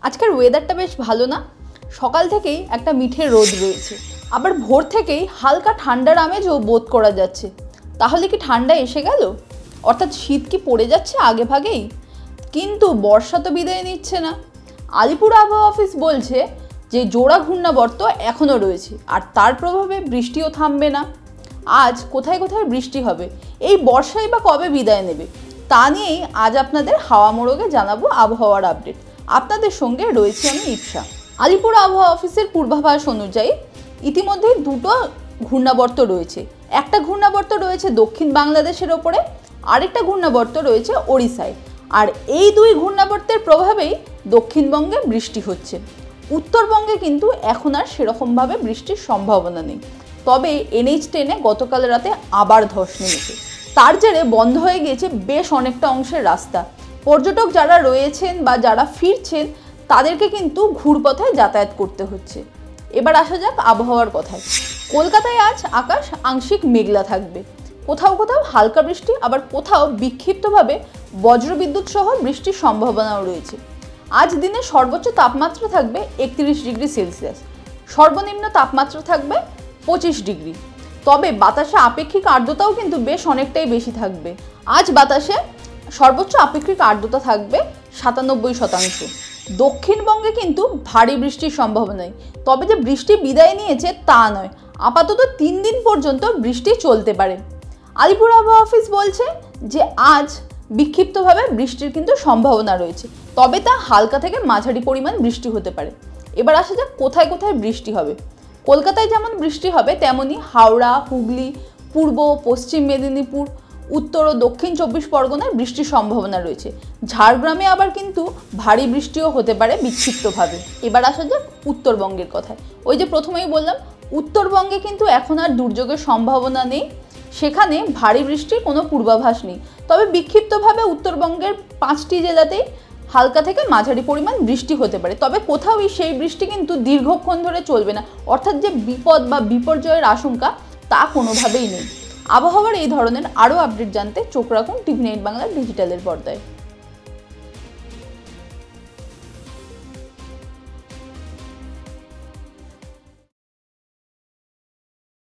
আজকের ওয়েদারটা বেশ ভালো না? সকাল থেকেই একটা মিঠে রোদ রয়েছে, আবার ভোর থেকেই হালকা ঠান্ডার আমেজও বোধ করা যাচ্ছে। তাহলে কি ঠান্ডা এসে গেল? অর্থাৎ শীত কি পড়ে যাচ্ছে আগে ভাগেই? কিন্তু বর্ষা তো বিদায় নিচ্ছে না। আলিপুর আবহাওয়া অফিস বলছে যে জোড়া ঘূর্ণাবর্ত এখনও রয়েছে, আর তার প্রভাবে বৃষ্টিও থামবে না। আজ কোথায় কোথায় বৃষ্টি হবে, এই বর্ষাই বা কবে বিদায় নেবে, তা নিয়েই আজ আপনাদের হাওয়া মোড়কে জানাবো আবহাওয়ার আপডেট। আপনাদের সঙ্গে রয়েছে আমি ইপসা। আলিপুর আবহাওয়া অফিসের পূর্বাভাস অনুযায়ী ইতিমধ্যেই দুটো ঘূর্ণাবর্ত রয়েছে। একটা ঘূর্ণাবর্ত রয়েছে দক্ষিণ বাংলাদেশের ওপরে, আরেকটা ঘূর্ণাবর্ত রয়েছে ওড়িশায়। আর এই দুই ঘূর্ণাবর্তের প্রভাবেই দক্ষিণবঙ্গে বৃষ্টি হচ্ছে। উত্তরবঙ্গে কিন্তু এখন আর সেরকমভাবে বৃষ্টির সম্ভাবনা নেই। তবে NH10-এ গতকাল রাতে আবার ধস নেমেছে। তার জেরে বন্ধ হয়ে গিয়েছে বেশ অনেকটা অংশের রাস্তা। পর্যটক যারা রয়েছেন বা যারা ফিরছেন তাদেরকে কিন্তু ঘুরপথে যাতায়াত করতে হচ্ছে। এবার আসা যাক আবহাওয়ার কথায়। কলকাতায় আজ আকাশ আংশিক মেঘলা থাকবে, কোথাও কোথাও হালকা বৃষ্টি, আবার কোথাও বিক্ষিপ্তভাবে বজ্রবিদ্যুৎ সহ বৃষ্টির সম্ভাবনাও রয়েছে। আজ দিনে সর্বোচ্চ তাপমাত্রা থাকবে 31 ডিগ্রি সেলসিয়াস, সর্বনিম্ন তাপমাত্রা থাকবে 25 ডিগ্রি। তবে বাতাসে আপেক্ষিক আর্দ্রতাও কিন্তু বেশ অনেকটাই বেশি থাকবে। আজ বাতাসে সর্বোচ্চ আপেক্ষিক আর্দ্রতা থাকবে 97%। দক্ষিণবঙ্গে কিন্তু ভারী বৃষ্টির সম্ভাবনা নেই, তবে যে বৃষ্টি বিদায় নিয়েছে তা নয়, আপাতত 3 দিন পর্যন্ত বৃষ্টি চলতে পারে। আলিপুর আবহাওয়া অফিস বলছে যে আজ বিক্ষিপ্তভাবে বৃষ্টির কিন্তু সম্ভাবনা রয়েছে, তবে তা হালকা থেকে মাঝারি পরিমাণ বৃষ্টি হতে পারে। এবার আসা যাক কোথায় কোথায় বৃষ্টি হবে। কলকাতায় যেমন বৃষ্টি হবে তেমনি হাওড়া, হুগলি, পূর্ব পশ্চিম মেদিনীপুর, উত্তর ও দক্ষিণ 24 পরগনায় বৃষ্টির সম্ভাবনা রয়েছে। ঝাড়গ্রামে আবার কিন্তু ভারী বৃষ্টিও হতে পারে বিক্ষিপ্তভাবে। এবার আসা যাক উত্তরবঙ্গের কথায়। ওই যে প্রথমেই বললাম, উত্তরবঙ্গে কিন্তু এখন আর দুর্যোগের সম্ভাবনা নেই, সেখানে ভারী বৃষ্টির কোনো পূর্বাভাস নেই। তবে বিক্ষিপ্তভাবে উত্তরবঙ্গের 5টি জেলাতেই হালকা থেকে মাঝারি পরিমাণ বৃষ্টি হতে পারে। তবে কোথাওই সেই বৃষ্টি কিন্তু দীর্ঘক্ষণ ধরে চলবে না, অর্থাৎ যে বিপদ বা বিপর্যয়ের আশঙ্কা তা কোনোভাবেই নেই। আবহাওয়ার এই ধরনের আরও আপডেট জানতে চোখ রাখুন TV9 বাংলা ডিজিটালের পর্দায়।